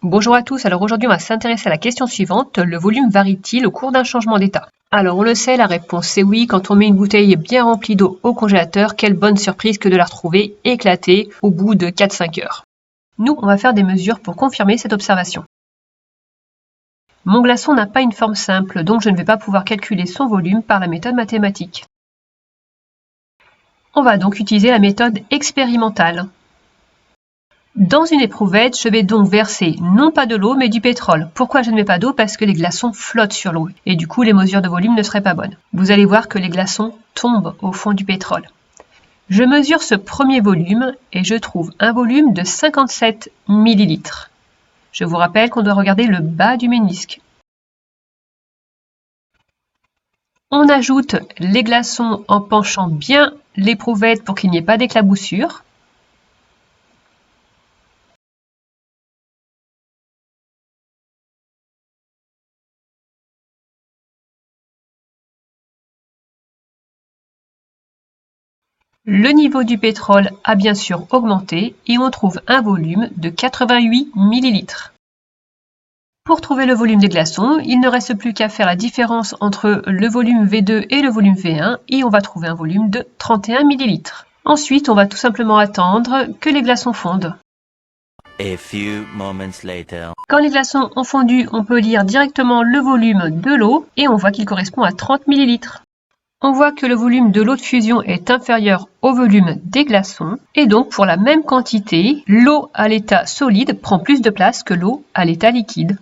Bonjour à tous, alors aujourd'hui on va s'intéresser à la question suivante, le volume varie-t-il au cours d'un changement d'état? Alors on le sait, la réponse c'est oui, quand on met une bouteille bien remplie d'eau au congélateur, quelle bonne surprise que de la retrouver éclatée au bout de 4-5 heures. Nous, on va faire des mesures pour confirmer cette observation. Mon glaçon n'a pas une forme simple, donc je ne vais pas pouvoir calculer son volume par la méthode mathématique. On va donc utiliser la méthode expérimentale. Dans une éprouvette, je vais donc verser non pas de l'eau, mais du pétrole. Pourquoi je ne mets pas d'eau? Parce que les glaçons flottent sur l'eau, et du coup les mesures de volume ne seraient pas bonnes. Vous allez voir que les glaçons tombent au fond du pétrole. Je mesure ce premier volume, et je trouve un volume de 57 ml. Je vous rappelle qu'on doit regarder le bas du ménisque. On ajoute les glaçons en penchant bien l'éprouvette pour qu'il n'y ait pas d'éclaboussure. Le niveau du pétrole a bien sûr augmenté et on trouve un volume de 88 ml. Pour trouver le volume des glaçons, il ne reste plus qu'à faire la différence entre le volume V2 et le volume V1 et on va trouver un volume de 31 ml. Ensuite, on va tout simplement attendre que les glaçons fondent. Quand les glaçons ont fondu, on peut lire directement le volume de l'eau et on voit qu'il correspond à 30 ml. On voit que le volume de l'eau de fusion est inférieur au volume des glaçons et donc pour la même quantité, l'eau à l'état solide prend plus de place que l'eau à l'état liquide.